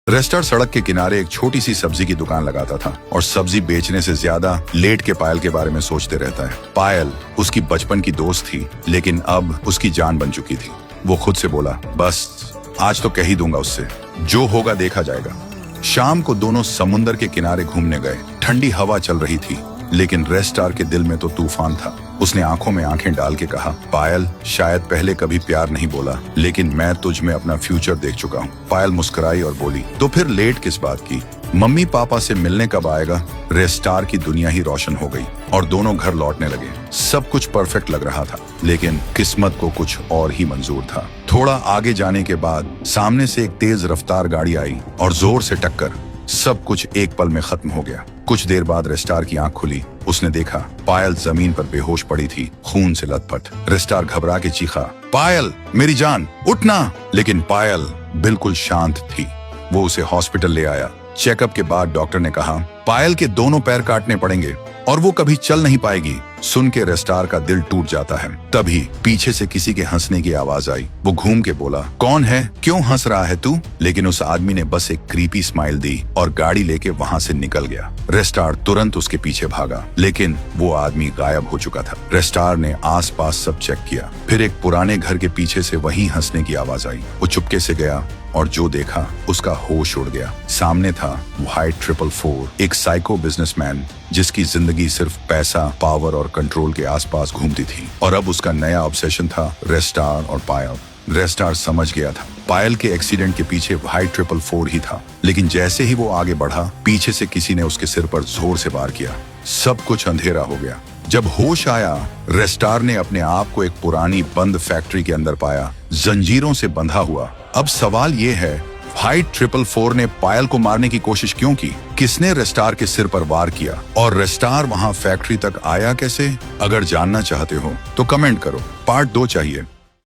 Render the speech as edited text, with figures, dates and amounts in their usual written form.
रेस्टार सड़क के किनारे एक छोटी सी सब्जी की दुकान लगाता था और सब्जी बेचने से ज्यादा लेट के पायल के बारे में सोचते रहता है। पायल उसकी बचपन की दोस्त थी, लेकिन अब उसकी जान बन चुकी थी। वो खुद से बोला, बस आज तो कह ही दूंगा उससे, जो होगा देखा जाएगा। शाम को दोनों समुंदर के किनारे घूमने गए। ठंडी हवा चल रही थी, लेकिन रेस्टार के दिल में तो तूफान था। उसने आंखों में आंखें डाल के कहा, पायल, शायद पहले कभी प्यार नहीं बोला, लेकिन मैं तुझ में अपना फ्यूचर देख चुका हूँ। पायल मुस्कुराई और बोली, तो फिर लेट किस बात की? मम्मी पापा से मिलने कब आएगा? रेस्टार की दुनिया ही रोशन हो गई और दोनों घर लौटने लगे। सब कुछ परफेक्ट लग रहा था, लेकिन किस्मत को कुछ और ही मंजूर था। थोड़ा आगे जाने के बाद सामने से एक तेज रफ्तार गाड़ी आई और जोर से टक्कर। सब कुछ एक पल में खत्म हो गया। कुछ देर बाद रेस्टार की आंख खुली। उसने देखा पायल जमीन पर बेहोश पड़ी थी, खून से लथपथ। रेस्टार घबरा के चीखा, पायल मेरी जान, उठना। लेकिन पायल बिल्कुल शांत थी। वो उसे हॉस्पिटल ले आया। चेकअप के बाद डॉक्टर ने कहा, पायल के दोनों पैर काटने पड़ेंगे और वो कभी चल नहीं पाएगी। सुन के रेस्टार का दिल टूट जाता है। तभी पीछे से किसी के हंसने की आवाज आई। वो घूम के बोला, कौन है? क्यों हंस रहा है तू? लेकिन उस आदमी ने बस एक क्रीपी स्माइल दी और गाड़ी लेके वहां से निकल गया। रेस्टार तुरंत उसके पीछे भागा, लेकिन वो आदमी गायब हो चुका था। रेस्टार ने आसपास सब चेक किया। फिर एक पुराने घर के पीछे से वही हंसने की आवाज आई। वो चुपके से गया और जो देखा उसका होश उड़ गया। सामने था व्हाइट 444, एक साइको बिजनेसमैन जिसकी जिंदगी सिर्फ पैसा, पावर और कंट्रोल के आसपास घूमती थी। और अब उसका नया ऑब्सेशन था रेस्टार और पायल। रेस्टार समझ गया था पायल के एक्सीडेंट के पीछे व्हाइट 444 ही था, लेकिन जैसे ही वो आगे बढ़ा, पीछे से किसी ने उसके सिर पर जोर से वार किया। सब कुछ अंधेरा हो गया। जब होश आया, रेस्टार ने अपने आप को एक पुरानी बंद फैक्ट्री के अंदर पाया, जंजीरों से बंधा हुआ। अब सवाल ये है, व्हाइट 444 ने पायल को मारने की कोशिश क्यों की? किसने रेस्टार के सिर पर वार किया? और रेस्टार वहां फैक्ट्री तक आया कैसे? अगर जानना चाहते हो तो कमेंट करो। पार्ट 2 चाहिए।